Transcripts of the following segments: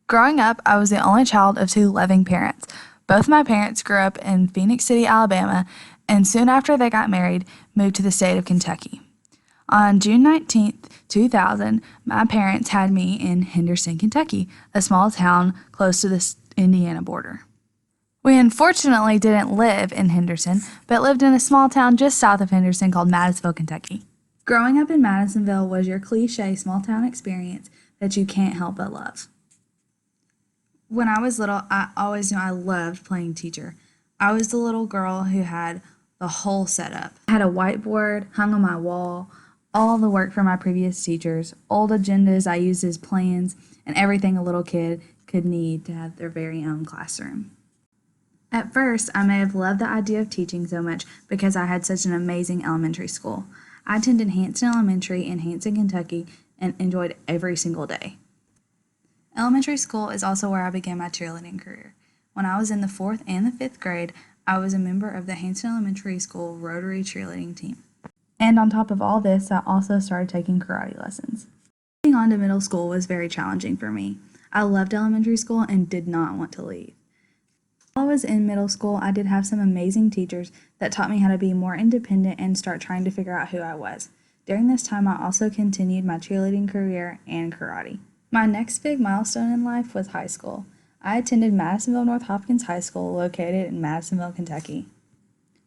Growing up, I was the only child of two loving parents. Both my parents grew up in Phoenix City, Alabama, and soon after they got married, moved to the state of Kentucky. On June 19th, 2000, my parents had me in Henderson, Kentucky, a small town close to the Indiana border. We unfortunately didn't live in Henderson, but lived in a small town just south of Henderson called Madisonville, Kentucky. Growing up in Madisonville was your cliche small town experience that you can't help but love. When I was little, I always knew I loved playing teacher. I was the little girl who had the whole setup. I had a whiteboard hung on my wall, all the work from my previous teachers, old agendas I used as plans, and everything a little kid could need to have their very own classroom. At first, I may have loved the idea of teaching so much because I had such an amazing elementary school. I attended Hanston Elementary in Hanston, Kentucky, and enjoyed every single day. Elementary school is also where I began my cheerleading career. When I was in the 4th and the 5th grade, I was a member of the Hanston Elementary School Rotary cheerleading team. And on top of all this, I also started taking karate lessons. Moving on to middle school was very challenging for me. I loved elementary school and did not want to leave. While I was in middle school, I did have some amazing teachers that taught me how to be more independent and start trying to figure out who I was. During this time, I also continued my cheerleading career and karate. My next big milestone in life was high school. I attended Madisonville North Hopkins High School, located in Madisonville, Kentucky.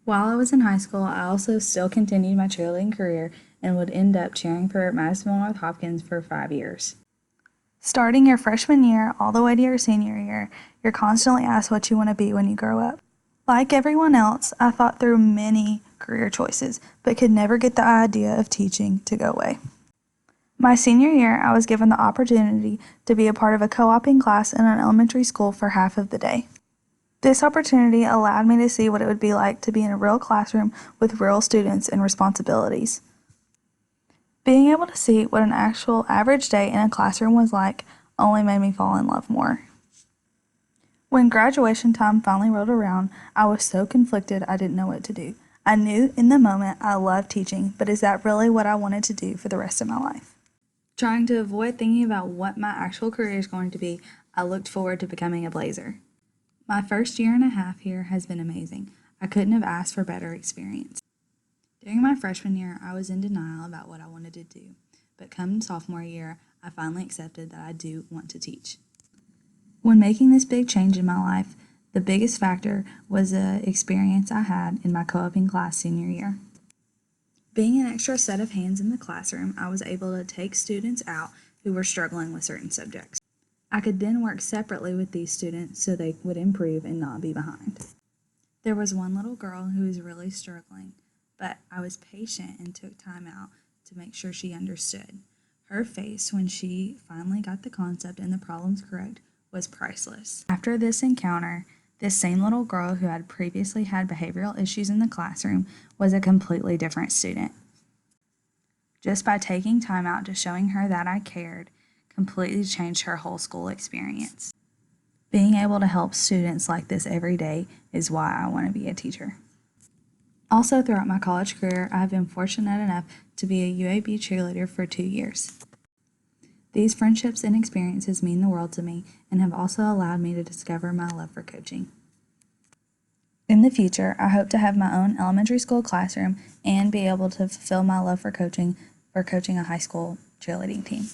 While I was in high school, I also still continued my cheerleading career and would end up cheering for Madisonville North Hopkins for 5 years. Starting your freshman year all the way to your senior year, you're constantly asked what you want to be when you grow up. Like everyone else, I thought through many career choices, but could never get the idea of teaching to go away. My senior year, I was given the opportunity to be a part of a co-oping class in an elementary school for half of the day. This opportunity allowed me to see what it would be like to be in a real classroom with real students and responsibilities. Being able to see what an actual average day in a classroom was like only made me fall in love more. When graduation time finally rolled around, I was so conflicted I didn't know what to do. I knew in the moment I loved teaching, but is that really what I wanted to do for the rest of my life? Trying to avoid thinking about what my actual career is going to be, I looked forward to becoming a Blazer. My first year and a half here has been amazing. I couldn't have asked for a better experience. During my freshman year, I was in denial about what I wanted to do, but come sophomore year, I finally accepted that I do want to teach. When making this big change in my life, the biggest factor was the experience I had in my co-oping class senior year. Being an extra set of hands in the classroom, I was able to take students out who were struggling with certain subjects. I could then work separately with these students so they would improve and not be behind. There was one little girl who was really struggling, but I was patient and took time out to make sure she understood. Her face when she finally got the concept and the problems correct was priceless. After this encounter, this same little girl who had previously had behavioral issues in the classroom was a completely different student. Just by taking time out to showing her that I cared, completely changed her whole school experience. Being able to help students like this every day is why I want to be a teacher. Also, throughout my college career, I have been fortunate enough to be a UAB cheerleader for 2 years. These friendships and experiences mean the world to me and have also allowed me to discover my love for coaching. In the future, I hope to have my own elementary school classroom and be able to fulfill my love for coaching a high school cheerleading team.